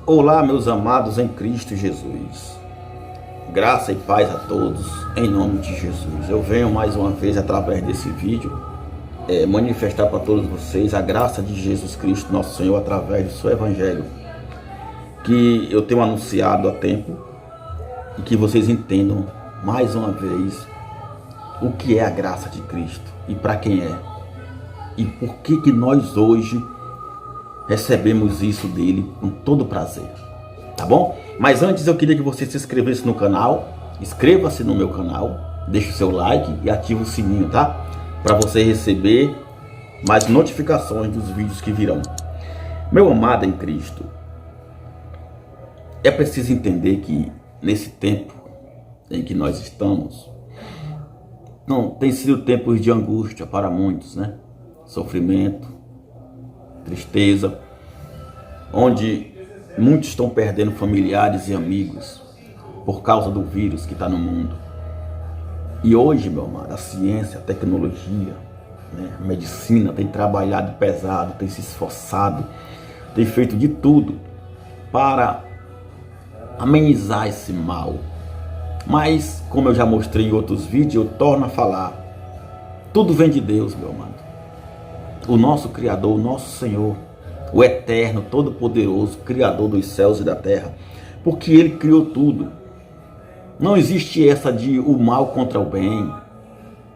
Olá, meus amados em Cristo Jesus. Graça e paz a todos, em nome de Jesus. Eu venho mais uma vez, através desse vídeo, manifestar para todos vocês a graça de Jesus Cristo, nosso Senhor, através do seu Evangelho, que eu tenho anunciado há tempo, e que vocês entendam, mais uma vez, o que é a graça de Cristo, e para quem é, e por que nós hoje recebemos isso dele com todo prazer, tá bom? Mas antes eu queria que você se inscrevesse no canal, inscreva-se no meu canal, deixe o seu like e ative o sininho, tá? Para você receber mais notificações dos vídeos que virão. Meu amado em Cristo, é preciso entender que nesse tempo em que nós estamos, não tem sido tempos de angústia para muitos, né? Sofrimento, tristeza, onde muitos estão perdendo familiares e amigos por causa do vírus que está no mundo. E hoje, meu amado, a ciência, a tecnologia, né, a medicina tem trabalhado pesado, tem se esforçado, tem feito de tudo para amenizar esse mal. Mas, como eu já mostrei em outros vídeos, eu torno a falar, tudo vem de Deus, meu amado. O nosso Criador, o nosso Senhor, o Eterno, Todo-Poderoso, Criador dos céus e da terra, porque Ele criou tudo. Não existe essa de o mal contra o bem,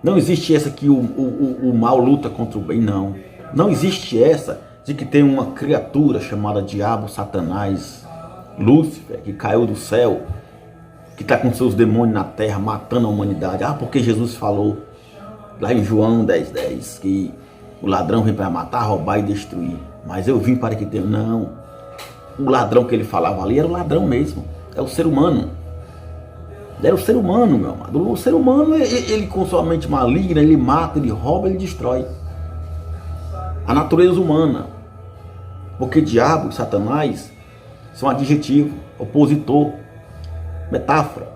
não existe essa que o mal luta contra o bem, não. Não existe essa de que tem uma criatura chamada Diabo, Satanás, Lúcifer, que caiu do céu, que está com seus demônios na terra, matando a humanidade. Porque Jesus falou lá em João 10:10, que o ladrão vem para matar, roubar e destruir. Mas eu vim para que tenha... Não. O ladrão que ele falava ali era o ladrão mesmo. É o ser humano. Era o ser humano, meu amado. O ser humano, ele com sua mente maligna, ele mata, ele rouba, ele destrói. A natureza humana. Porque diabo e Satanás são adjetivo, opositor, metáfora.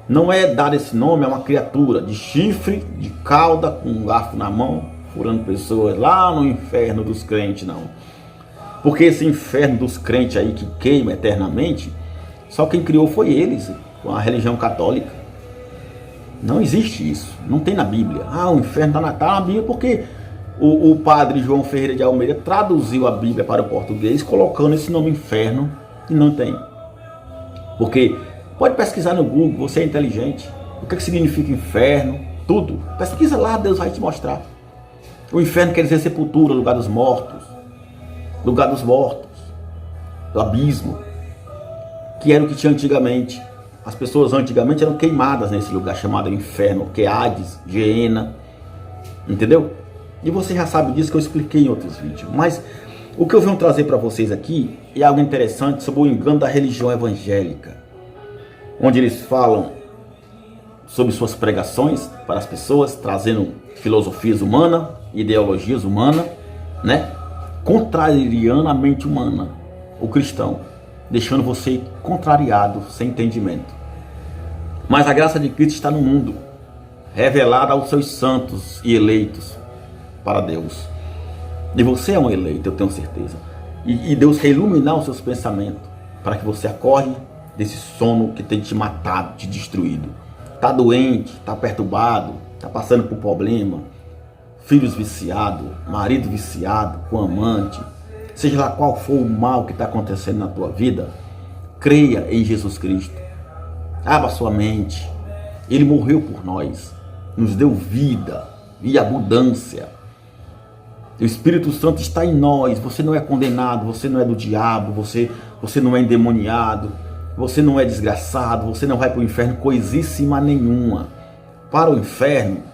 Não é dar esse nome a uma criatura de chifre, de cauda, com um garfo na mão, furando pessoas lá no inferno dos crentes, não. Porque esse inferno dos crentes aí que queima eternamente, só quem criou foi eles, com a religião católica. Não existe isso, não tem na Bíblia. O inferno está na Bíblia porque o padre João Ferreira de Almeida traduziu a Bíblia para o português, colocando esse nome inferno, e não tem. Porque pode pesquisar no Google, você é inteligente, o que significa inferno, tudo. Pesquisa lá, Deus vai te mostrar. O inferno quer dizer sepultura, lugar dos mortos, do abismo, que era o que tinha antigamente. As pessoas antigamente eram queimadas nesse lugar chamado inferno, que é Hades, Geena, entendeu? E você já sabe disso, que eu expliquei em outros vídeos. Mas o que eu venho trazer para vocês aqui é algo interessante sobre o engano da religião evangélica, onde eles falam sobre suas pregações para as pessoas, trazendo filosofias humanas, ideologias humanas, né? Contrariando a mente humana, o cristão, deixando você contrariado, sem entendimento. Mas a graça de Cristo está no mundo, revelada aos seus santos e eleitos para Deus. E você é um eleito, eu tenho certeza. E Deus quer iluminar os seus pensamentos, para que você acorde desse sono que tem te matado, te destruído. Está doente, está perturbado, está passando por problema, filhos viciados, marido viciado, com amante, seja lá qual for o mal que está acontecendo na tua vida, creia em Jesus Cristo. Abra sua mente. Ele morreu por nós, nos deu vida e abundância. O Espírito Santo está em nós. Você não é condenado, você não é do diabo, você não é endemoniado, você não é desgraçado, você não vai para o inferno coisíssima nenhuma. Para o inferno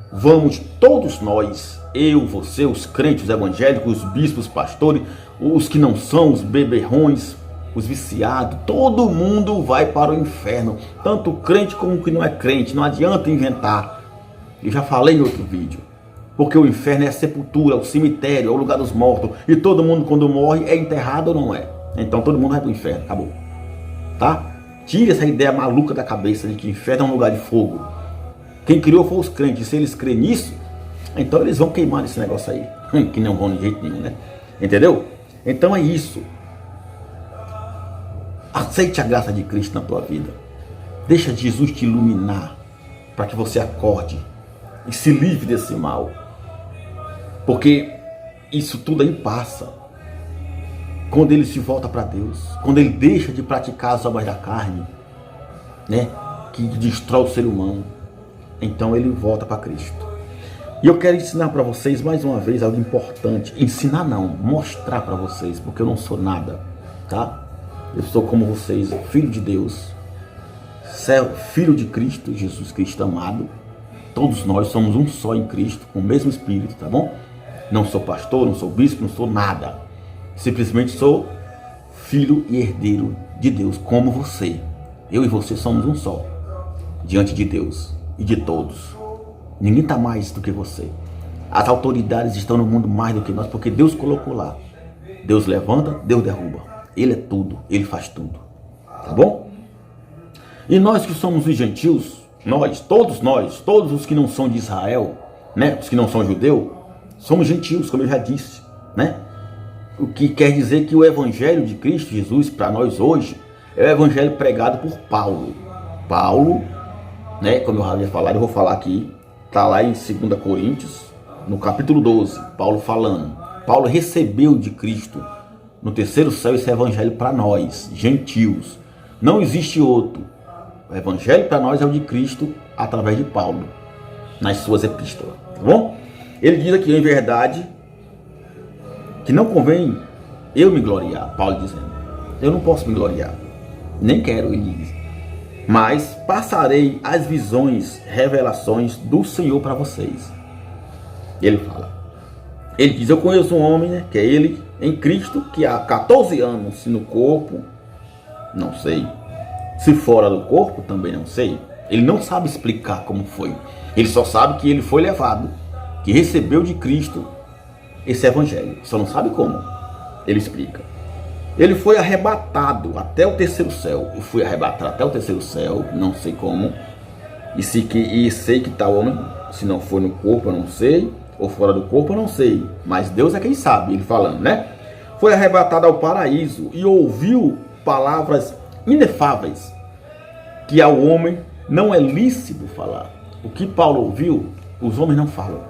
vamos todos nós, eu, você, os crentes, os evangélicos, os bispos, os pastores, os que não são, os beberrões, os viciados, todo mundo vai para o inferno, tanto crente como o que não é crente. Não adianta inventar. Eu já falei em outro vídeo, porque o inferno é a sepultura, o cemitério, é o lugar dos mortos, e todo mundo quando morre é enterrado ou não é? Então todo mundo vai para o inferno, acabou. Tá? Tire essa ideia maluca da cabeça de que inferno é um lugar de fogo. Quem criou foi os crentes. Se eles crêem nisso, então eles vão queimar esse negócio aí, que não vão de jeito nenhum, né? Entendeu? Então é isso. Aceite a graça de Cristo na tua vida. Deixa Jesus te iluminar para que você acorde e se livre desse mal. Porque isso tudo aí passa. Quando ele se volta para Deus, quando ele deixa de praticar as obras da carne, né, que destrói o ser humano, então ele volta para Cristo. E eu quero ensinar para vocês mais uma vez algo importante. Ensinar não, mostrar para vocês, porque eu não sou nada, tá? Eu sou como vocês, filho de Deus, filho de Cristo, Jesus Cristo amado. Todos nós somos um só em Cristo, com o mesmo Espírito, tá bom? Não sou pastor, não sou bispo, não sou nada. Simplesmente sou filho e herdeiro de Deus, como você. Eu e você somos um só, diante de Deus e de todos. Ninguém está mais do que você. As autoridades estão no mundo mais do que nós, porque Deus colocou lá. Deus levanta, Deus derruba. Ele é tudo, Ele faz tudo. Tá bom? E nós que somos os gentios, todos os que não são de Israel, né, os que não são judeus, somos gentios, como eu já disse, né? O que quer dizer que o evangelho de Cristo Jesus para nós hoje é o evangelho pregado por Paulo. Paulo, né, como eu já havia falado, eu vou falar aqui, está lá em 2 Coríntios, no capítulo 12, Paulo falando. Paulo recebeu de Cristo no terceiro céu esse evangelho para nós, gentios. Não existe outro. O evangelho para nós é o de Cristo através de Paulo, nas suas epístolas, tá bom? Ele diz aqui, em verdade, que não convém eu me gloriar, Paulo dizendo. Eu não posso me gloriar, nem quero, ele diz. Mas passarei as visões, revelações do Senhor para vocês. Ele fala. Ele diz, eu conheço um homem, né, que é ele, em Cristo, que há 14 anos, se no corpo, não sei. Se fora do corpo, também não sei. Ele não sabe explicar como foi. Ele só sabe que ele foi levado, que recebeu de Cristo esse evangelho. Só não sabe como. Ele explica. Ele foi arrebatado até o terceiro céu. Eu fui arrebatado até o terceiro céu, não sei como. E sei que tal homem, se não for no corpo, eu não sei. Ou fora do corpo, eu não sei. Mas Deus é quem sabe, ele falando, né? Foi arrebatado ao paraíso e ouviu palavras inefáveis que ao homem não é lícito falar. O que Paulo ouviu, os homens não falam.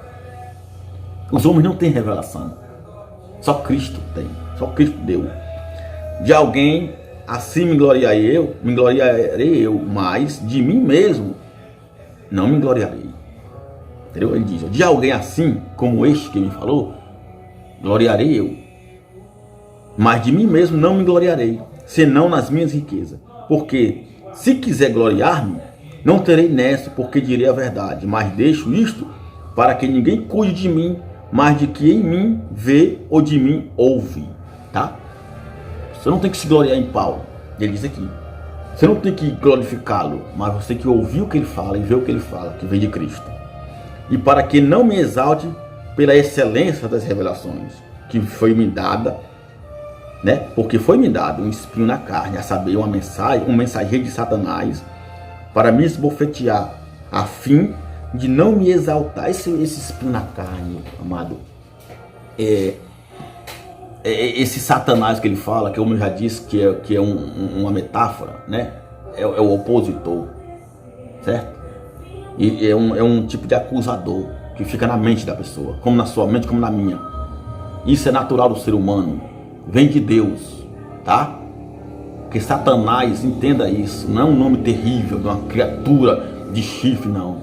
Os homens não têm revelação. Só Cristo tem. Só Cristo deu. De alguém assim me gloriarei eu, mas de mim mesmo não me gloriarei. Entendeu? Ele diz, de alguém assim como este que me falou, gloriarei eu. Mas de mim mesmo não me gloriarei, senão nas minhas riquezas. Porque se quiser gloriar-me, não terei nessa, porque direi a verdade. Mas deixo isto para que ninguém cuide de mim, mas de que em mim vê ou de mim ouve. Tá? Você não tem que se gloriar em Paulo. Ele diz aqui. Você não tem que glorificá-lo, mas você tem que ouvir o que ele fala e ver o que ele fala, que vem de Cristo. E para que não me exalte pela excelência das revelações que foi me dada, né? Porque foi me dado um espinho na carne, a saber, um mensageiro de Satanás, para me esbofetear, a fim de não me exaltar. Esse espinho na carne, amado, esse Satanás que ele fala, que eu já disse que é uma metáfora, né? É o opositor, certo? E é um tipo de acusador que fica na mente da pessoa, como na sua mente, como na minha. Isso é natural do ser humano, vem de Deus, tá? Porque Satanás, entenda isso, não é um nome terrível de uma criatura de chifre, não.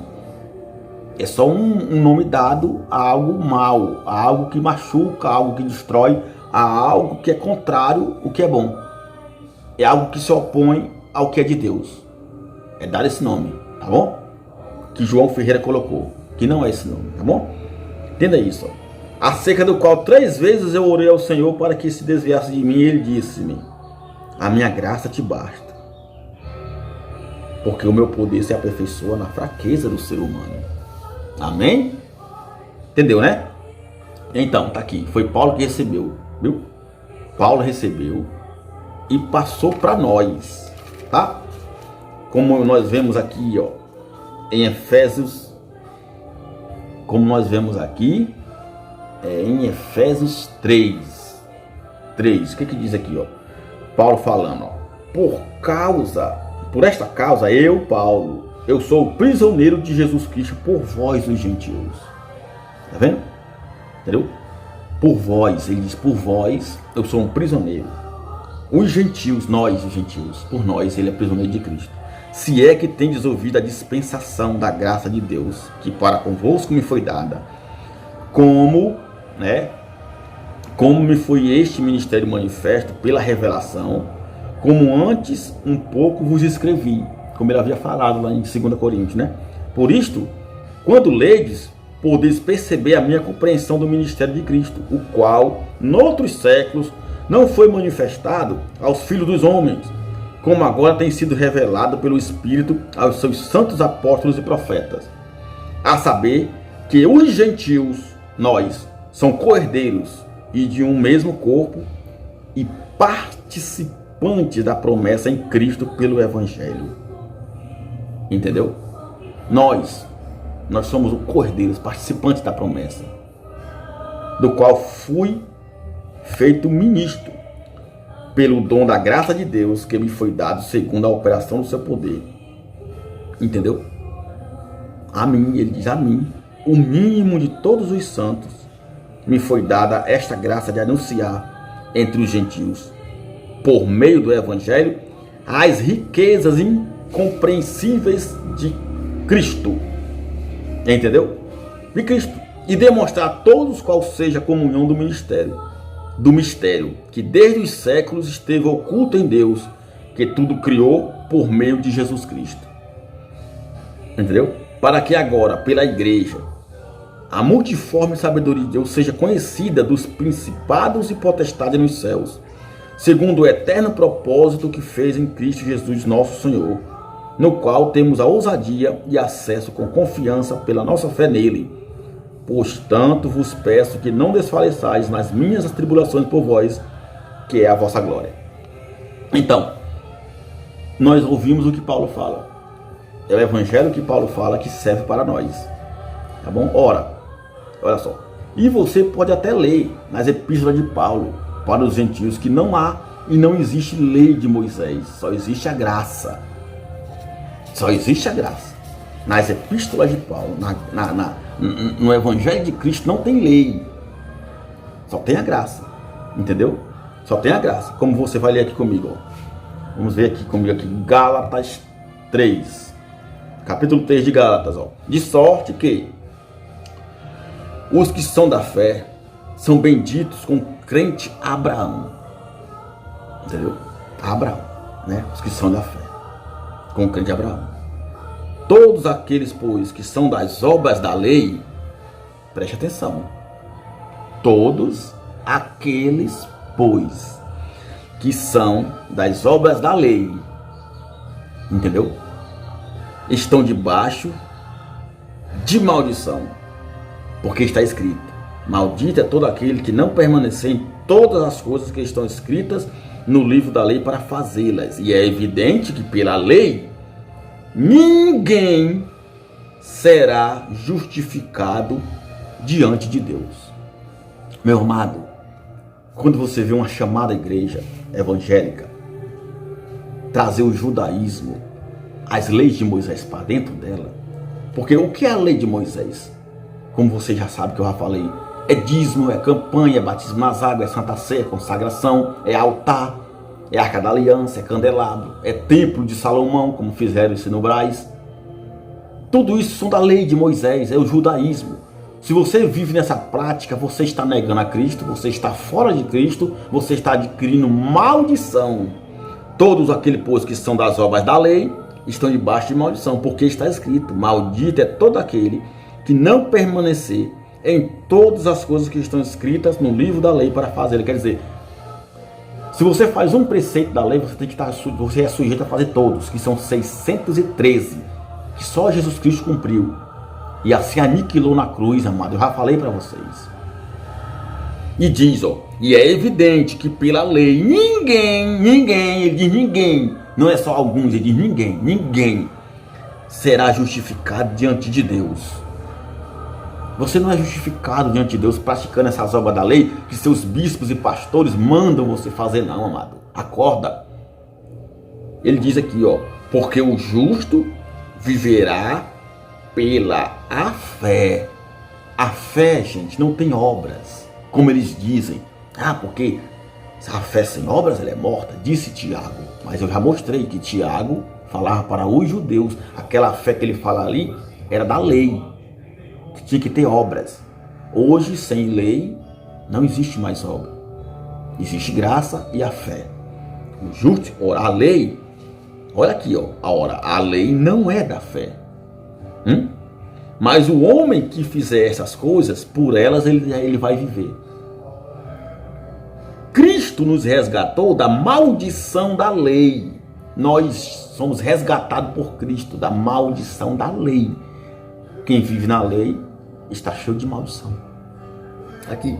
É só um nome dado a algo mal, a algo que machuca, a algo que destrói, a algo que é contrário ao que é bom. É algo que se opõe ao que é de Deus. É dar esse nome, tá bom? Que João Ferreira colocou, que não é esse nome, tá bom? Entenda isso, ó. Acerca do qual 3 vezes eu orei ao Senhor para que se desviasse de mim, e ele disse-me, a minha graça te basta, porque o meu poder se aperfeiçoa na fraqueza do ser humano. Amém? Entendeu, né? Então, tá aqui, foi Paulo que recebeu, viu? Paulo recebeu e passou para nós, tá? Como nós vemos aqui, ó, em Efésios, como nós vemos aqui, em Efésios 3, o que diz aqui, ó? Paulo falando, ó, por esta causa, eu, Paulo, eu sou o prisioneiro de Jesus Cristo por vós, os gentios. Tá vendo? Entendeu? Por vós, ele diz, por vós, eu sou um prisioneiro. Os gentios, nós, os gentios, por nós, ele é prisioneiro de Cristo. Se é que tendes ouvido a dispensação da graça de Deus, que para convosco me foi dada, como me foi este ministério manifesto pela revelação, como antes um pouco vos escrevi, como ele havia falado lá em 2 Coríntios, né? Por isto, quando ledes, podeis perceber a minha compreensão do ministério de Cristo, o qual, noutros séculos, não foi manifestado aos filhos dos homens, como agora tem sido revelado pelo Espírito aos seus santos apóstolos e profetas, a saber que os gentios, nós, são co-herdeiros e de um mesmo corpo e participantes da promessa em Cristo pelo Evangelho. Entendeu? Nós somos os co-herdeiros, participantes da promessa, do qual fui feito ministro pelo dom da graça de Deus que me foi dado segundo a operação do seu poder. Entendeu? A mim, ele diz, a mim, o mínimo de todos os santos, me foi dada esta graça de anunciar entre os gentios, por meio do Evangelho, as riquezas incompreensíveis de Cristo. Entendeu? De Cristo. E demonstrar a todos qual seja a comunhão do mistério, que desde os séculos esteve oculto em Deus, que tudo criou por meio de Jesus Cristo. Entendeu? Para que agora, pela igreja, a multiforme sabedoria de Deus seja conhecida dos principados e potestades nos céus, segundo o eterno propósito que fez em Cristo Jesus nosso Senhor, no qual temos a ousadia e acesso com confiança pela nossa fé nele. Pois tanto vos peço que não desfaleçais nas minhas tribulações por vós, que é a vossa glória. Então, nós ouvimos o que Paulo fala. É o evangelho que Paulo fala que serve para nós. Tá bom? Ora, olha só. E você pode até ler nas epístolas de Paulo para os gentios que não há e não existe lei de Moisés. Só existe a graça. Só existe a graça. Nas epístolas de Paulo, no Evangelho de Cristo não tem lei. Só tem a graça. Entendeu? Só tem a graça. Como você vai ler aqui comigo. Ó. Vamos ver aqui comigo aqui. Gálatas 3. Capítulo 3 de Gálatas. Ó. De sorte que os que são da fé são benditos com o crente Abraão. Entendeu? Abraão. Né? Os que são da fé. Com o crente Abraão. Todos aqueles, pois, que são das obras da lei, preste atenção. Todos aqueles, pois, que são das obras da lei, entendeu? Estão debaixo de maldição, porque está escrito: maldito é todo aquele que não permanecer em todas as coisas que estão escritas no livro da lei para fazê-las. E é evidente que pela lei ninguém será justificado diante de Deus. Meu amado, quando você vê uma chamada igreja evangélica trazer o judaísmo, as leis de Moisés para dentro dela, porque o que é a lei de Moisés? Como você já sabe que eu já falei, é dízimo, é campanha, é batismo nas águas, é santa ceia, é consagração, é altar, é arca da aliança, é candelabro, é templo de Salomão, como fizeram isso no Brás. Tudo isso são da lei de Moisés, é o judaísmo. Se você vive nessa prática, você está negando a Cristo, você está fora de Cristo, você está adquirindo maldição. Todos aqueles, pois, que são das obras da lei estão debaixo de maldição, porque está escrito: maldito é todo aquele que não permanecer em todas as coisas que estão escritas no livro da lei para fazer. Quer dizer, se você faz um preceito da lei, você tem que você é sujeito a fazer todos, que são 613, que só Jesus Cristo cumpriu e assim aniquilou na cruz, amado. Eu já falei para vocês. E diz, ó, e é evidente que pela lei ninguém, ele diz ninguém, não é só alguns, ele diz ninguém será justificado diante de Deus. Você não é justificado diante de Deus praticando essas obras da lei que seus bispos e pastores mandam você fazer, não, amado. Acorda. Ele diz aqui, ó, porque o justo viverá pela a fé. A fé, gente, não tem obras, como eles dizem. Porque a fé sem obras ela é morta, disse Tiago. Mas eu já mostrei que Tiago falava para os judeus. Aquela fé que ele fala ali era da lei, que tinha que ter obras. Hoje, sem lei, não existe mais obra. Existe graça e a fé. O justo, a lei, olha aqui, ó, a lei não é da fé. Mas o homem que fizer essas coisas, por elas ele vai viver. Cristo nos resgatou da maldição da lei. Nós somos resgatados por Cristo da maldição da lei. Quem vive na lei está cheio de maldição. Aqui.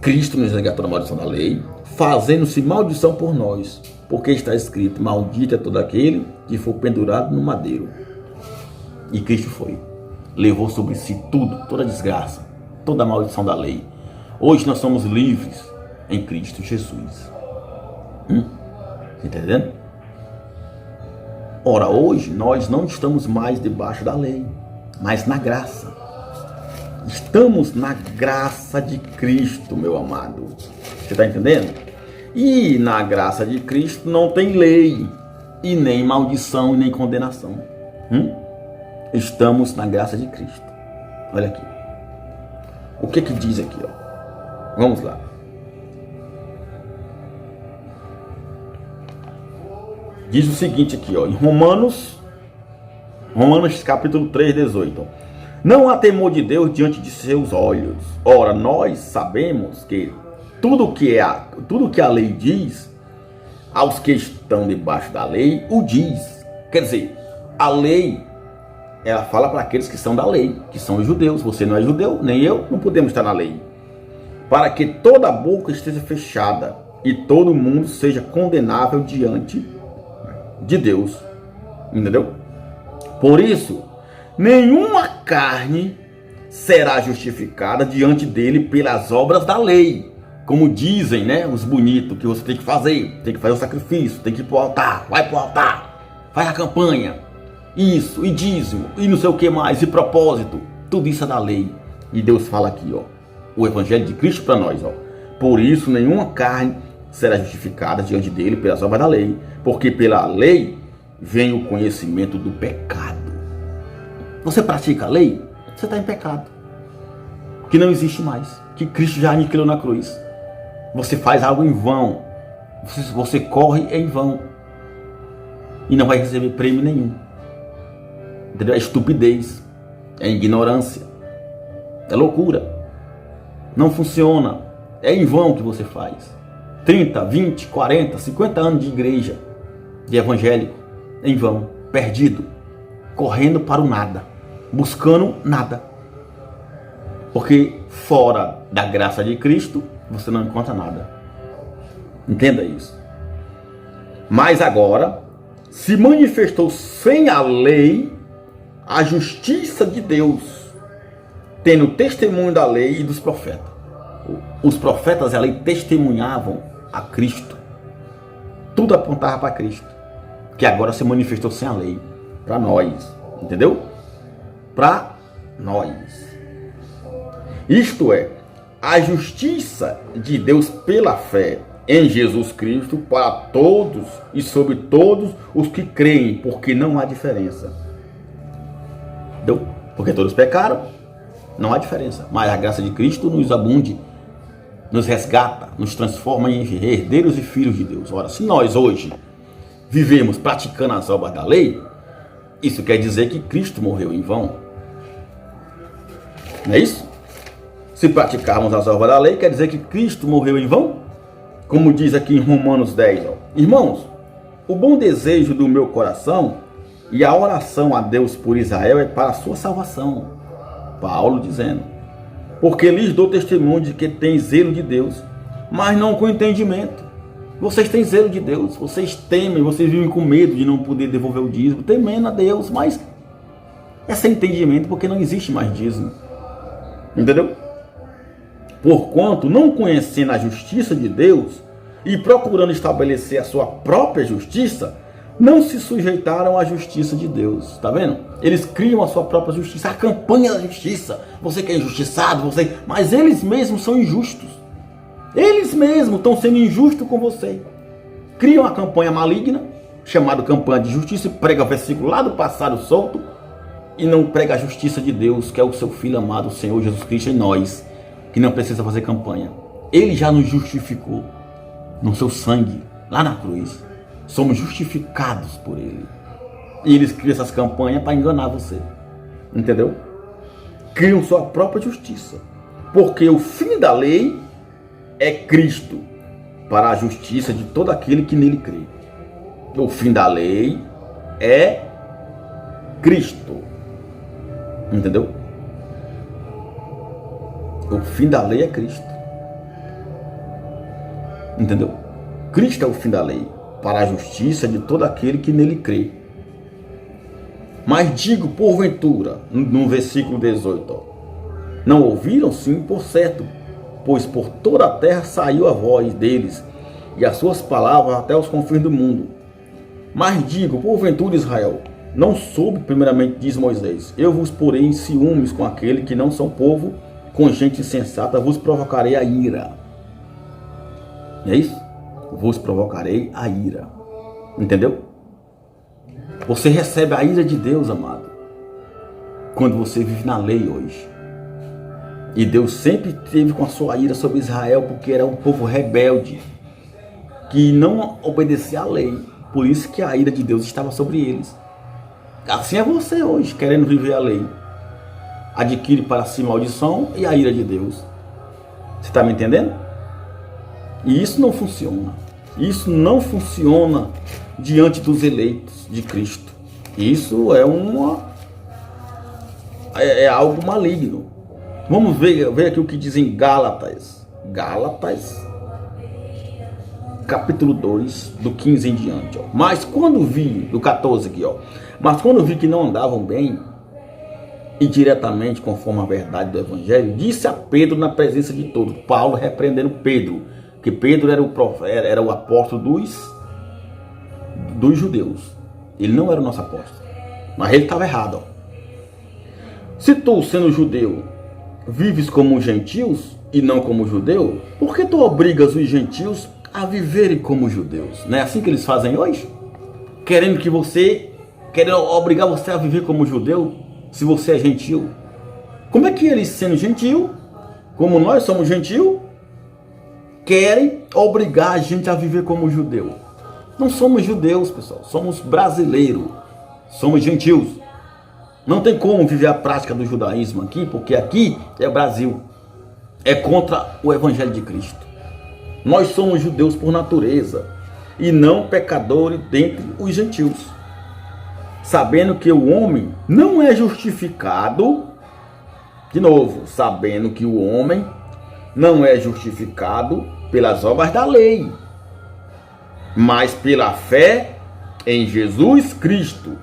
Cristo nos resgatou da maldição da lei, fazendo-se maldição por nós. Porque está escrito, maldito é todo aquele que for pendurado no madeiro. E Cristo foi. Levou sobre si tudo, toda a desgraça, toda a maldição da lei. Hoje nós somos livres em Cristo Jesus. Entendendo? Ora, hoje nós não estamos mais debaixo da lei, mas na graça. Estamos na graça de Cristo, meu amado. Você está entendendo? E na graça de Cristo não tem lei, e nem maldição, e nem condenação. Estamos na graça de Cristo. Olha aqui. O que diz aqui, ó? Vamos lá. Diz o seguinte aqui, ó, em Romanos capítulo 3, 18. Não há temor de Deus diante de seus olhos. Ora, nós sabemos que tudo que a lei diz, aos que estão debaixo da lei, o diz. Quer dizer, a lei, ela fala para aqueles que são da lei, que são os judeus. Você não é judeu, nem eu, não podemos estar na lei. Para que toda a boca esteja fechada e todo mundo seja condenável diante de Deus. Entendeu? Por isso, nenhuma carne será justificada diante dele pelas obras da lei. Como dizem, né, os bonitos, que você tem que fazer o sacrifício, tem que ir para o altar, vai para o altar, faz a campanha, isso, e dízimo, e não sei o que mais, e propósito, tudo isso é da lei. E Deus fala aqui, ó, o evangelho de Cristo para nós, ó. Por isso, nenhuma carne será justificada diante dele pelas obras da lei, porque pela lei vem o conhecimento do pecado. Você pratica a lei, você está em pecado, que não existe mais, que Cristo já aniquilou na cruz. Você faz algo em vão, você corre em vão e não vai receber prêmio nenhum. Entendeu? É estupidez, é ignorância, é loucura, não funciona, é em vão que você faz. 30, 20, 40, 50 anos de igreja, de evangélico, em vão, perdido, correndo para o nada, buscando nada. Porque fora da graça de Cristo, você não encontra nada. Entenda isso. Mas agora, se manifestou sem a lei a justiça de Deus, tendo testemunho da lei e dos profetas. Os profetas e a lei testemunhavam a Cristo. Tudo apontava para Cristo, que agora se manifestou sem a lei, para nós. Entendeu? Para nós. Isto é, a justiça de Deus pela fé em Jesus Cristo para todos e sobre todos os que creem, porque não há diferença. Entendeu? Porque todos pecaram, não há diferença. Mas a graça de Cristo nos abunde, nos resgata, nos transforma em herdeiros e filhos de Deus. Ora, se nós hoje vivemos praticando as obras da lei, isso quer dizer que Cristo morreu em vão. Não é isso? Se praticarmos as obras da lei, quer dizer que Cristo morreu em vão? Como diz aqui em Romanos 10, ó. Irmãos, o bom desejo do meu coração e a oração a Deus por Israel é para a sua salvação. Paulo dizendo, porque lhes dou testemunho de que tem zelo de Deus, mas não com entendimento. Vocês têm zelo de Deus, vocês temem, vocês vivem com medo de não poder devolver o dízimo, temendo a Deus, mas é sem entendimento, porque não existe mais dízimo. Entendeu? Porquanto, não conhecendo a justiça de Deus e procurando estabelecer a sua própria justiça, não se sujeitaram à justiça de Deus. Está vendo? Eles criam a sua própria justiça, a campanha da justiça. Você que é injustiçado, mas eles mesmos são injustos. Eles mesmos estão sendo injustos com você. Criam a campanha maligna, chamada campanha de justiça, e prega o versículo lá do passado solto, e não prega a justiça de Deus, que é o seu Filho amado, o Senhor Jesus Cristo, em nós, que não precisa fazer campanha. Ele já nos justificou no seu sangue, lá na cruz. Somos justificados por Ele. E eles criam essas campanhas para enganar você. Entendeu? Criam sua própria justiça. Porque o fim da lei é Cristo, para a justiça de todo aquele que nele crê. O fim da lei é Cristo. Entendeu? O fim da lei é Cristo. Entendeu? Cristo é o fim da lei, para a justiça de todo aquele que nele crê. Mas digo, porventura, no versículo 18, ó, não ouviram? Sim, por certo, pois por toda a terra saiu a voz deles, e as suas palavras até os confins do mundo. Mas digo, porventura, Israel, não soube, primeiramente, diz Moisés, eu vos porei em ciúmes com aquele que não são povo, com gente insensata, vos provocarei a ira. Não é isso? Vos provocarei a ira. Entendeu? Você recebe a ira de Deus, amado, quando você vive na lei hoje. E Deus sempre teve com a sua ira sobre Israel, porque era um povo rebelde, que não obedecia à lei. Por isso que a ira de Deus estava sobre eles. Assim é você hoje, querendo viver a lei. Adquire para si maldição e a ira de Deus. Você está me entendendo? E isso não funciona. Isso não funciona diante dos eleitos de Cristo. Isso é algo maligno. Vamos ver aqui o que diz em Gálatas. Gálatas, capítulo 2, do 15 em diante. Ó. Mas quando vi, do 14 aqui, ó. Mas quando vi que não andavam bem, e diretamente conforme a verdade do Evangelho, disse a Pedro na presença de todos. Paulo repreendendo Pedro, que Pedro era o apóstolo dos judeus. Ele não era o nosso apóstolo, mas ele estava errado. Ó. Se tu, sendo judeu, vives como gentios e não como judeu, por que tu obrigas os gentios a viverem como judeus? Não é assim que eles fazem hoje? Querendo obrigar você a viver como judeu, se você é gentil. Como é que eles, sendo gentil, como nós somos gentil, querem obrigar a gente a viver como judeu? Não somos judeus, pessoal, somos brasileiros, somos gentios. Não tem como viver a prática do judaísmo aqui, porque aqui é o Brasil, é contra o Evangelho de Cristo. Nós somos judeus por natureza e não pecadores dentre os gentios, sabendo que o homem não é justificado, de novo, sabendo que o homem não é justificado pelas obras da lei, mas pela fé em Jesus Cristo.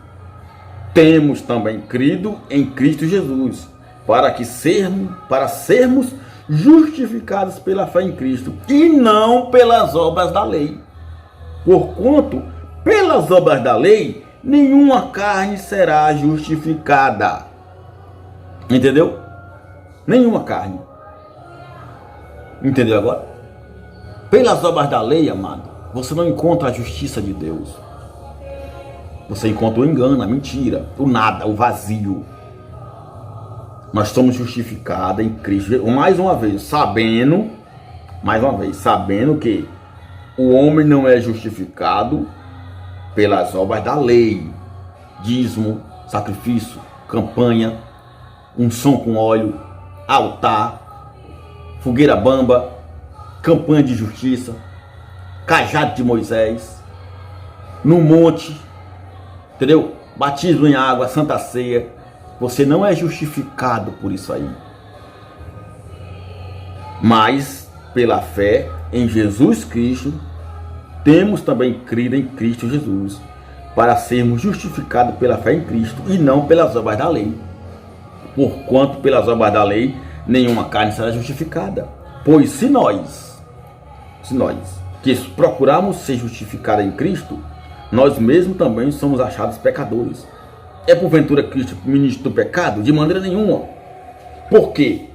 Temos também crido em Cristo Jesus, para sermos justificados pela fé em Cristo, e não pelas obras da lei. Porquanto, pelas obras da lei, nenhuma carne será justificada. Entendeu? Nenhuma carne. Entendeu agora? Pelas obras da lei, amado, você não encontra a justiça de Deus. Você encontra o engano, a mentira, o nada, o vazio. Nós somos justificados em Cristo. Mais uma vez, sabendo que o homem não é justificado pelas obras da lei. Dízimo, sacrifício, campanha, unção com óleo, altar, fogueira bamba, campanha de justiça, cajado de Moisés, no monte, entendeu? Batismo em água, santa ceia. Você não é justificado por isso aí. Mas, pela fé em Jesus Cristo, temos também crido em Cristo Jesus, para sermos justificados pela fé em Cristo e não pelas obras da lei. Porquanto pelas obras da lei nenhuma carne será justificada. Pois se nós, que se procurarmos ser justificados em Cristo, nós mesmos também somos achados pecadores. É porventura Cristo ministro do pecado? De maneira nenhuma. Porque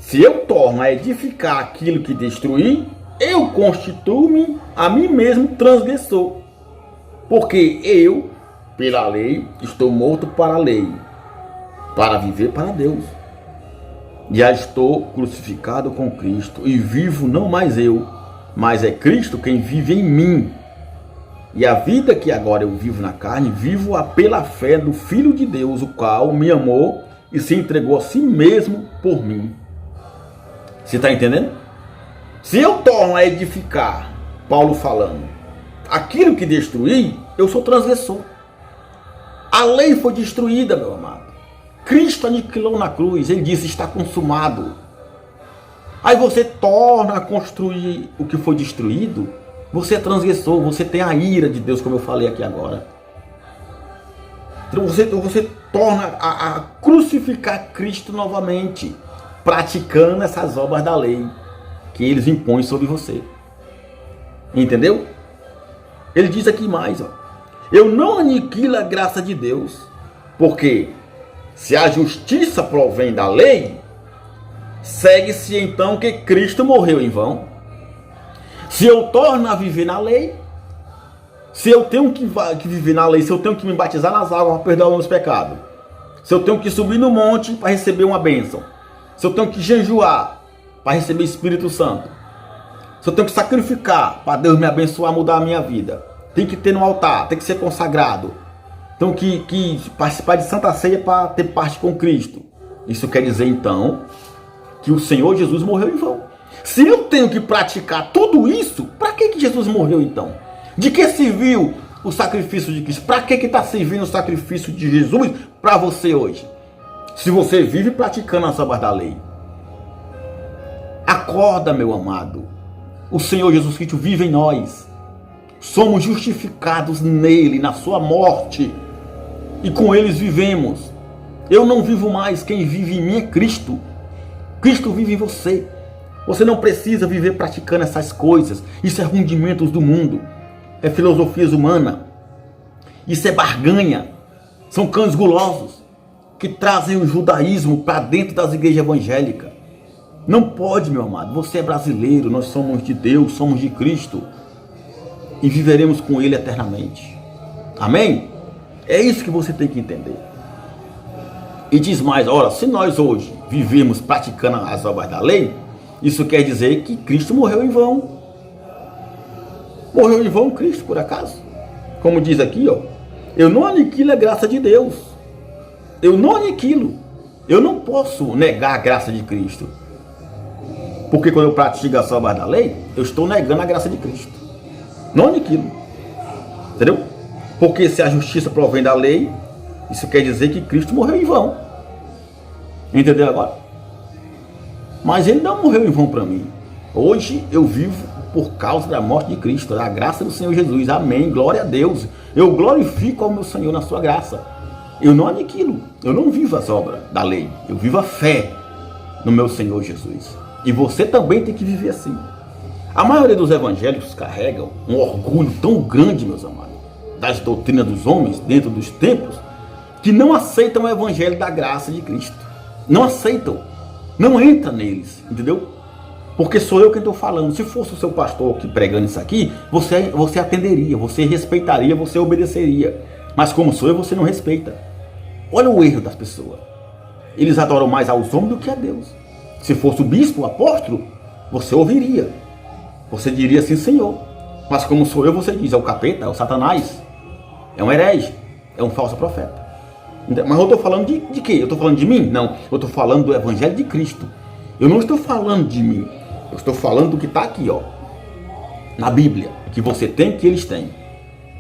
se eu torno a edificar aquilo que destruí, eu constituo-me a mim mesmo transgressor. Porque eu, pela lei, estou morto para a lei, para viver para Deus. Já estou crucificado com Cristo e vivo não mais eu, mas é Cristo quem vive em mim. E a vida que agora eu vivo na carne, vivo-a pela fé do Filho de Deus, o qual me amou e se entregou a si mesmo por mim. Você está entendendo? Se eu torno a edificar, Paulo falando, aquilo que destruí, eu sou transgressor. A lei foi destruída, meu amado. Cristo aniquilou na cruz, ele disse, está consumado. Aí você torna a construir o que foi destruído, você é transgressor, você tem a ira de Deus, como eu falei aqui agora. Você torna a crucificar Cristo novamente, praticando essas obras da lei que eles impõem sobre você. Entendeu? Ele diz aqui mais, ó. Eu não aniquilo a graça de Deus, porque se a justiça provém da lei, segue-se então que Cristo morreu em vão. Se eu torno a viver na lei, se eu tenho que viver na lei, se eu tenho que me batizar nas águas para perdoar os meus pecados, se eu tenho que subir no monte para receber uma bênção, se eu tenho que jejuar para receber o Espírito Santo, se eu tenho que sacrificar para Deus me abençoar, mudar a minha vida, tem que ter no altar, tem que ser consagrado, tenho que participar de Santa Ceia para ter parte com Cristo. Isso quer dizer então que o Senhor Jesus morreu em vão. Se eu tenho que praticar tudo isso, para que Jesus morreu então? De que serviu o sacrifício de Cristo? Para que está servindo o sacrifício de Jesus para você hoje? Se você vive praticando as obras da lei. Acorda, meu amado. O Senhor Jesus Cristo vive em nós. Somos justificados nele, na sua morte. E com eles vivemos. Eu não vivo mais, quem vive em mim é Cristo. Cristo vive em você. Você não precisa viver praticando essas coisas. Isso é rudimentos do mundo. É filosofias humanas. Isso é barganha. São cães gulosos que trazem o judaísmo para dentro das igrejas evangélicas. Não pode, meu amado. Você é brasileiro, nós somos de Deus, somos de Cristo. E viveremos com Ele eternamente. Amém? É isso que você tem que entender. E diz mais, ora, se nós hoje vivemos praticando as obras da lei, isso quer dizer que Cristo morreu em vão. Morreu em vão Cristo, por acaso? Como diz aqui, ó, eu não aniquilo a graça de Deus. Eu não aniquilo. Eu não posso negar a graça de Cristo. Porque quando eu pratico as obras da lei, eu estou negando a graça de Cristo. Não aniquilo. Entendeu? Porque se a justiça provém da lei, isso quer dizer que Cristo morreu em vão. Entendeu agora? Mas ele não morreu em vão para mim. Hoje eu vivo por causa da morte de Cristo, da graça do Senhor Jesus. Amém. Glória a Deus. Eu glorifico ao meu Senhor na sua graça. Eu não aniquilo. Eu não vivo as obras da lei. Eu vivo a fé no meu Senhor Jesus. E você também tem que viver assim. A maioria dos evangélicos carregam um orgulho tão grande, meus amados, das doutrinas dos homens dentro dos templos, que não aceitam o evangelho da graça de Cristo. Não aceitam. Não entra neles, entendeu? Porque sou eu quem estou falando. Se fosse o seu pastor aqui pregando isso aqui, você atenderia, você respeitaria, você obedeceria. Mas como sou eu, você não respeita. Olha o erro das pessoas. Eles adoram mais aos homens do que a Deus. Se fosse o bispo, o apóstolo, você ouviria. Você diria assim, Senhor. Mas como sou eu, você diz, é o capeta, é o Satanás, é um herege, é um falso profeta. Mas eu estou falando de quê? Eu estou falando de mim? Não, eu estou falando do evangelho de Cristo. Eu não estou falando de mim. Eu estou falando do que está aqui, ó, na Bíblia, que você tem, que eles têm.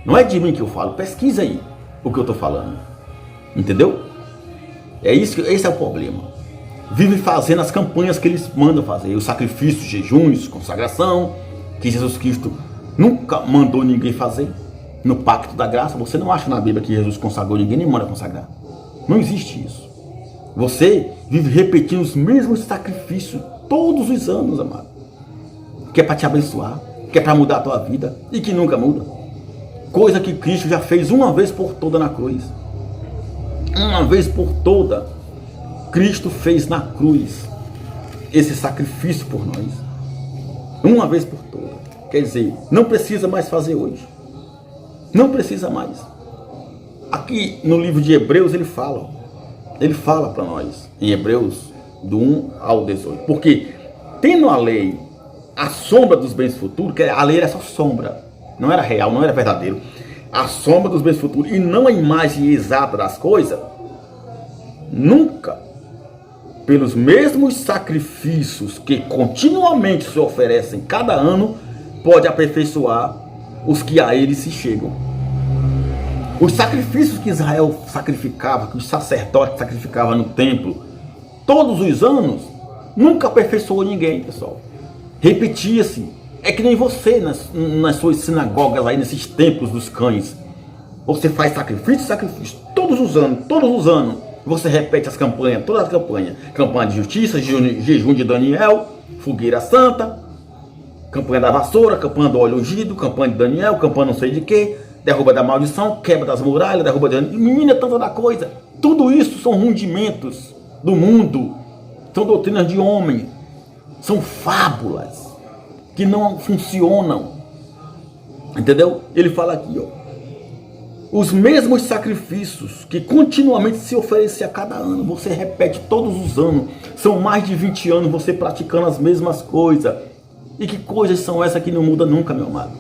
Não é de mim que eu falo, pesquisa aí o que eu estou falando. Entendeu? É isso, esse é o problema. Vive fazendo as campanhas que eles mandam fazer, os sacrifícios, jejuns, consagração, que Jesus Cristo nunca mandou ninguém fazer. No pacto da graça, você não acha na Bíblia que Jesus consagrou ninguém, nem manda consagrar. Não existe isso. Você vive repetindo os mesmos sacrifícios todos os anos, amado. Que é para te abençoar, que é para mudar a tua vida e que nunca muda. Coisa que Cristo já fez uma vez por toda na cruz. Uma vez por toda, Cristo fez na cruz esse sacrifício por nós. Uma vez por toda. Quer dizer, não precisa mais fazer hoje. Não precisa mais. Aqui no livro de Hebreus ele fala para nós, em Hebreus do 1 ao 18. Porque tendo a lei a sombra dos bens futuros, que a lei era só sombra, não era real, não era verdadeiro. A sombra dos bens futuros e não a imagem exata das coisas, nunca, pelos mesmos sacrifícios que continuamente se oferecem cada ano, pode aperfeiçoar os que a ele se chegam. Os sacrifícios que Israel sacrificava, que os sacerdotes sacrificavam no templo, todos os anos, nunca aperfeiçoou ninguém, pessoal. Repetia-se. É que nem você nas suas sinagogas aí, nesses templos dos cães. Você faz sacrifício, todos os anos. Você repete as campanhas, todas as campanhas. Campanha de justiça, jejum de Daniel, fogueira santa, campanha da vassoura, campanha do óleo ungido, campanha de Daniel, campanha não sei de quê, derruba da maldição, quebra das muralhas, derruba de... Menina, tanta da coisa. Tudo isso são rudimentos do mundo. São doutrinas de homem. São fábulas que não funcionam. Entendeu? Ele fala aqui, ó. Os mesmos sacrifícios que continuamente se oferecem a cada ano, você repete todos os anos. São mais de 20 anos você praticando as mesmas coisas. E que coisas são essas que não mudam nunca, meu amado?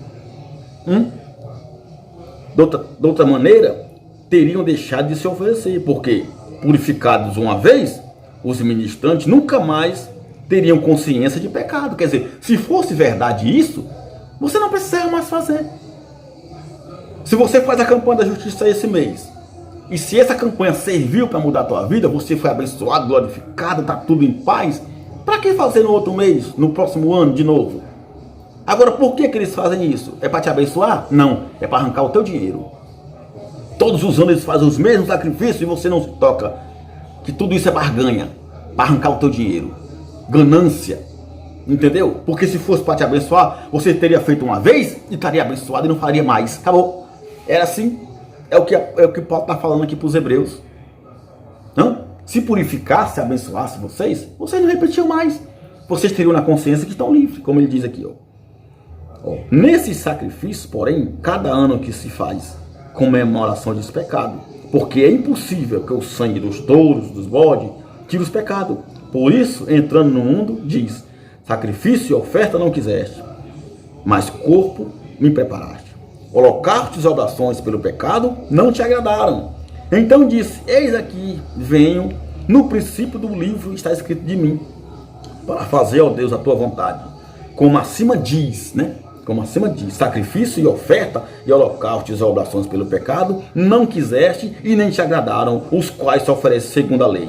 De outra maneira, teriam deixado de se oferecer, porque purificados uma vez, os ministrantes nunca mais teriam consciência de pecado. Quer dizer, se fosse verdade isso, você não precisava mais fazer. Se você faz a campanha da justiça esse mês, e se essa campanha serviu para mudar a tua vida, você foi abençoado, glorificado, está tudo em paz, para que fazer no outro mês, no próximo ano de novo? Agora, por que eles fazem isso? É para te abençoar? Não, é para arrancar o teu dinheiro. Todos os anos eles fazem os mesmos sacrifícios e você não se toca. Que tudo isso é barganha, para arrancar o teu dinheiro. Ganância, entendeu? Porque se fosse para te abençoar, você teria feito uma vez e estaria abençoado e não faria mais. Acabou. Era assim. É o que Paulo está falando aqui para os hebreus. Não? Se purificasse, abençoasse vocês não repetiam mais. Vocês teriam na consciência que estão livres, como ele diz aqui, ó. Nesses sacrifícios, porém, cada ano que se faz comemoração desse pecado, porque é impossível que o sangue dos touros, dos bodes, tire os pecados. Por isso, entrando no mundo, diz: sacrifício e oferta não quiseste, mas corpo me preparaste. Holocaustos e oblações pelo pecado não te agradaram. Então disse: eis aqui venho, no princípio do livro está escrito de mim, para fazer, ó Deus, a tua vontade. Como acima diz, né? Como acima diz, sacrifício e oferta e holocaustos e oblações pelo pecado não quiseste e nem te agradaram, os quais se oferecem segundo a lei.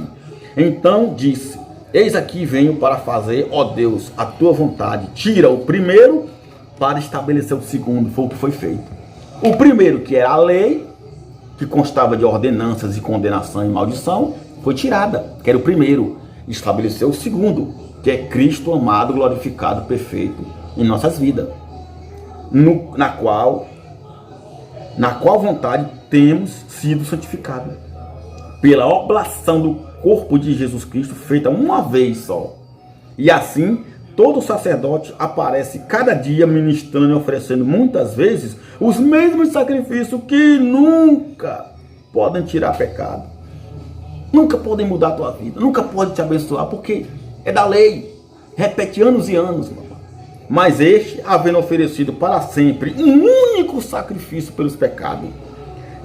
Então disse: eis aqui venho para fazer, ó Deus, a tua vontade. Tira o primeiro para estabelecer o segundo. Foi o que foi feito. O primeiro, que era a lei, que constava de ordenanças e condenação e maldição, foi tirada, que era o primeiro. Estabeleceu o segundo, que é Cristo amado, glorificado, perfeito em nossas vidas. Na qual vontade temos sido santificados pela oblação do corpo de Jesus Cristo, feita uma vez só. E assim, todo sacerdote aparece cada dia ministrando e oferecendo muitas vezes os mesmos sacrifícios que nunca podem tirar pecado, nunca podem mudar a tua vida, nunca podem te abençoar, porque é da lei, repete anos e anos, mas este, havendo oferecido para sempre um único sacrifício pelos pecados,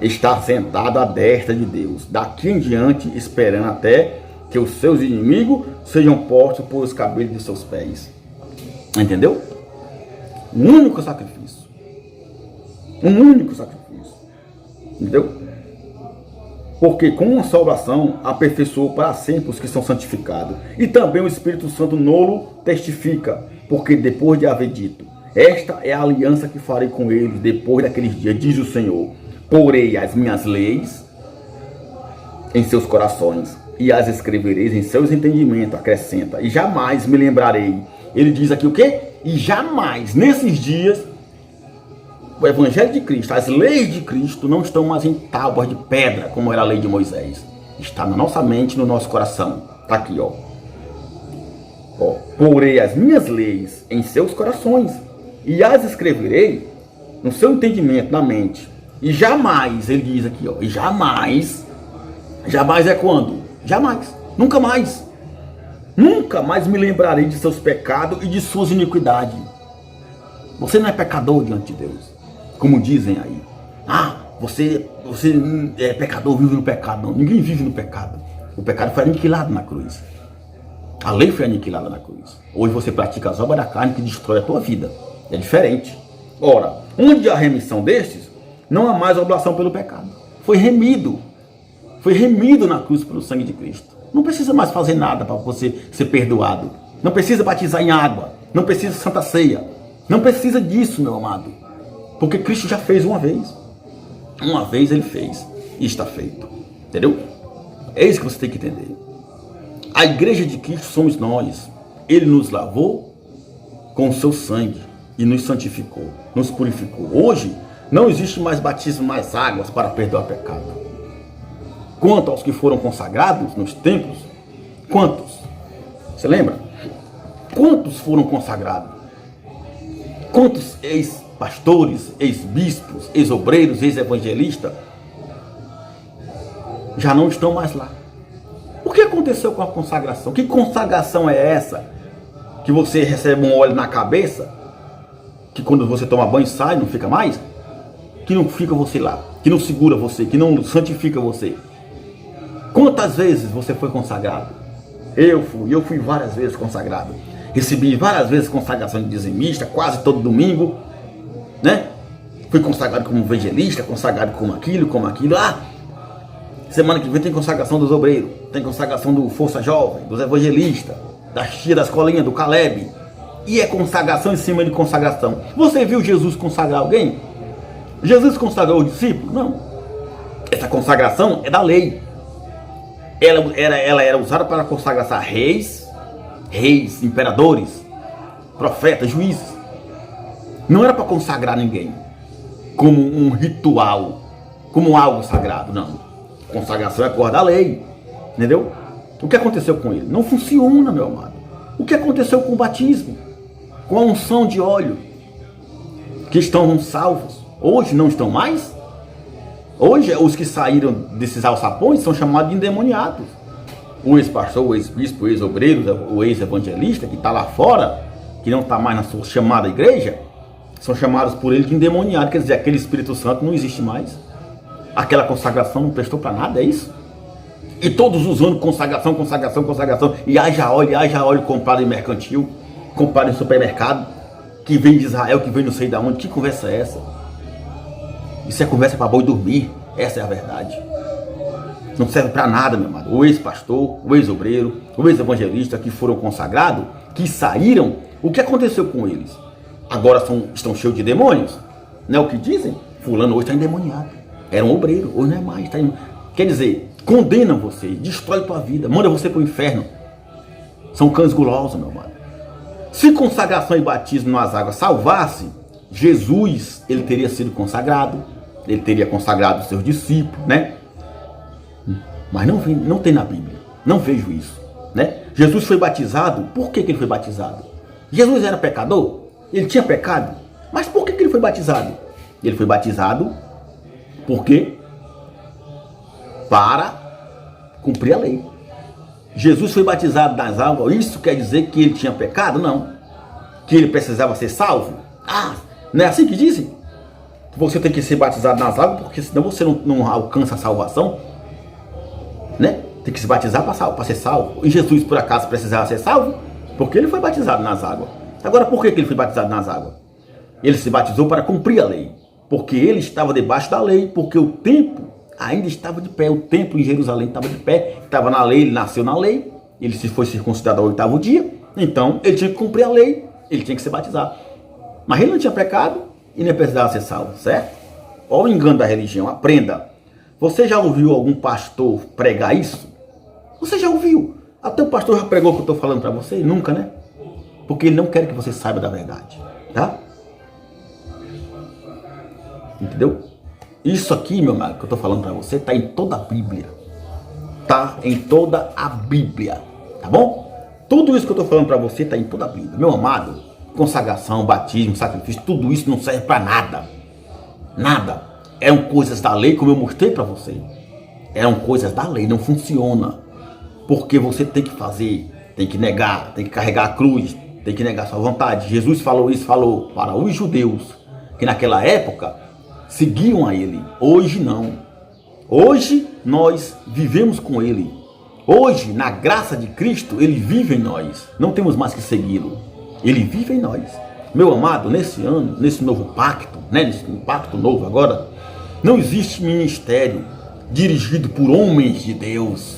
está sentado à destra de Deus, daqui em diante, esperando até que os seus inimigos sejam postos por os cabelos de seus pés. Entendeu? Um único sacrifício. Um único sacrifício. Entendeu? Porque com uma salvação aperfeiçoou para sempre os que são santificados. E também o Espírito Santo nolo testifica, porque depois de haver dito: esta é a aliança que farei com eles depois daqueles dias, diz o Senhor. Porei as minhas leis em seus corações e as escrevereis em seus entendimentos, acrescenta, e jamais me lembrarei. Ele diz aqui o quê? E jamais, nesses dias, o Evangelho de Cristo, as leis de Cristo não estão mais em tábuas de pedra, como era a lei de Moisés. Está na nossa mente, no nosso coração. Está aqui, ó. Porei as minhas leis em seus corações e as escreverei no seu entendimento, na mente. E jamais, ele diz aqui, ó, e jamais é quando? Jamais, nunca mais. Nunca mais me lembrarei de seus pecados e de suas iniquidades. Você não é pecador diante de Deus, como dizem aí. Ah, você é pecador, vive no pecado. Não, ninguém vive no pecado. O pecado foi aniquilado na cruz. A lei foi aniquilada na cruz. Hoje você pratica as obras da carne que destrói a tua vida. É diferente. Ora, onde há remissão destes, não há mais oblação pelo pecado. Foi remido. Foi remido na cruz pelo sangue de Cristo. Não precisa mais fazer nada para você ser perdoado. Não precisa batizar em água. Não precisa de Santa Ceia. Não precisa disso, meu amado. Porque Cristo já fez uma vez. Uma vez ele fez. E está feito. Entendeu? É isso que você tem que entender. A igreja de Cristo somos nós. Ele nos lavou com o seu sangue e nos santificou, nos purificou. Hoje não existe mais batismo, mais águas para perdoar pecado. Quanto aos que foram consagrados nos templos, quantos? Você lembra? Quantos foram consagrados? Quantos ex-pastores, ex-bispos, ex-obreiros, ex-evangelistas já não estão mais lá? O que aconteceu com a consagração? Que consagração é essa? Que você recebe um óleo na cabeça, que quando você toma banho sai, não fica mais? Que não fica você lá, que não segura você, que não santifica você. Quantas vezes você foi consagrado? Eu fui várias vezes consagrado. Recebi várias vezes consagração de dizimista, quase todo domingo, né? Fui consagrado como evangelista, consagrado como aquilo. Ah, semana que vem tem consagração dos obreiros, tem consagração do Força Jovem, dos evangelistas, da tia da escolinha, do Caleb. E é consagração em cima de consagração. Você viu Jesus consagrar alguém? Jesus consagrou os discípulos? Não. Essa consagração é da lei. Ela era usada para consagrar reis, imperadores, profetas, juízes. Não era para consagrar ninguém como um ritual, como algo sagrado, não. Consagração é cor da lei, entendeu? O que aconteceu com ele? Não funciona, meu amado. O que aconteceu com o batismo? Com a unção de óleo? Que estão salvos. Hoje não estão mais? Hoje os que saíram desses alçapões são chamados de endemoniados. O ex-pastor, o ex-bispo, o ex-obreiro, o ex-evangelista que está lá fora, que não está mais na sua chamada igreja, são chamados por ele de endemoniado. Quer dizer, aquele Espírito Santo não existe mais. Aquela consagração não prestou para nada, é isso? E todos usando consagração. E haja óleo comprado em mercantil, comprado em supermercado, que vem de Israel, que vem não sei de onde. Que conversa é essa? Isso é conversa para boi dormir. Essa é a verdade. Não serve para nada, meu amado. O ex-pastor, o ex-obreiro, o ex-evangelista que foram consagrados, que saíram, o que aconteceu com eles? Agora estão cheios de demônios? Não é o que dizem? Fulano hoje está endemoniado. Era um obreiro, hoje não é mais. Quer dizer, condenam você, destrói tua vida, manda você para o inferno. São cães gulosos, meu amado. Se consagração e batismo nas águas salvasse, Jesus, ele teria sido consagrado, ele teria consagrado os seus discípulos, né? Mas não tem na Bíblia, não vejo isso, né? Jesus foi batizado, por que ele foi batizado? Jesus era pecador? Ele tinha pecado? Mas por que ele foi batizado? Ele foi batizado porque para cumprir a lei. Jesus foi batizado nas águas, isso quer dizer que ele tinha pecado? Não. Que ele precisava ser salvo? Ah, não é assim que dizem? Você tem que ser batizado nas águas, porque senão você não alcança a salvação, né? Tem que se batizar para ser salvo. E Jesus, por acaso, precisava ser salvo? Porque ele foi batizado nas águas. Agora, por que ele foi batizado nas águas? Ele se batizou para cumprir a lei. Porque ele estava debaixo da lei, porque o templo ainda estava de pé. O templo em Jerusalém estava de pé, estava na lei, ele nasceu na lei, ele se foi circuncidado ao 8º dia, então ele tinha que cumprir a lei, ele tinha que se batizar. Mas ele não tinha pecado e nem precisava ser salvo, certo? Olha o engano da religião, aprenda. Você já ouviu algum pastor pregar isso? Você já ouviu? Até o pastor já pregou o que eu estou falando para você? Nunca, né? Porque ele não quer que você saiba da verdade, tá? Entendeu? Isso aqui, meu amado, que eu tô falando para você, tá em toda a Bíblia. Tá em toda a Bíblia, tá bom? Tudo isso que eu tô falando para você tá em toda a Bíblia. Meu amado, consagração, batismo, sacrifício, tudo isso não serve para nada. Nada. Eram coisas da lei, como eu mostrei para você. Eram coisas da lei, não funciona. Porque você tem que fazer, tem que negar, tem que carregar a cruz, tem que negar a sua vontade. Jesus falou isso, falou para os judeus, que naquela época seguiam a ele. Hoje não. Hoje nós vivemos com ele. Hoje, na graça de Cristo, ele vive em nós. Não temos mais que segui-lo. Ele vive em nós. Meu amado, nesse ano, nesse novo pacto, né, nesse pacto novo agora, não existe ministério dirigido por homens de Deus.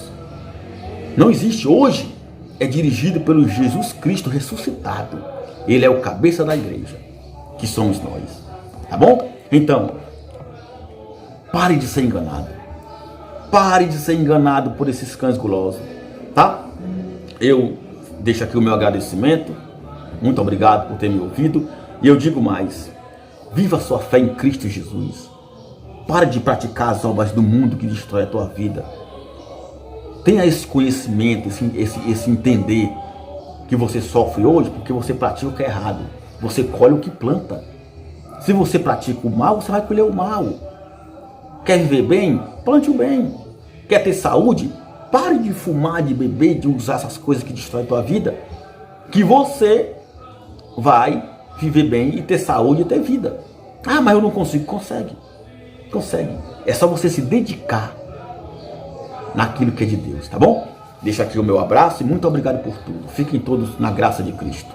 Não existe. Hoje é dirigido pelo Jesus Cristo ressuscitado. Ele é o cabeça da igreja, que somos nós. Tá bom? Então, pare de ser enganado. Pare de ser enganado por esses cães gulosos. Tá? Eu deixo aqui o meu agradecimento. Muito obrigado por ter me ouvido. E eu digo mais. Viva a sua fé em Cristo Jesus. Pare de praticar as obras do mundo que destrói a tua vida. Tenha esse conhecimento, esse entender que você sofre hoje porque você pratica o que é errado. Você colhe o que planta. Se você pratica o mal, você vai colher o mal. Quer viver bem? Plante o bem. Quer ter saúde? Pare de fumar, de beber, de usar essas coisas que destroem a tua vida. Que você vai viver bem e ter saúde e ter vida. Ah, mas eu não consigo. Consegue. Consegue. É só você se dedicar naquilo que é de Deus, tá bom? Deixo aqui o meu abraço e muito obrigado por tudo. Fiquem todos na graça de Cristo.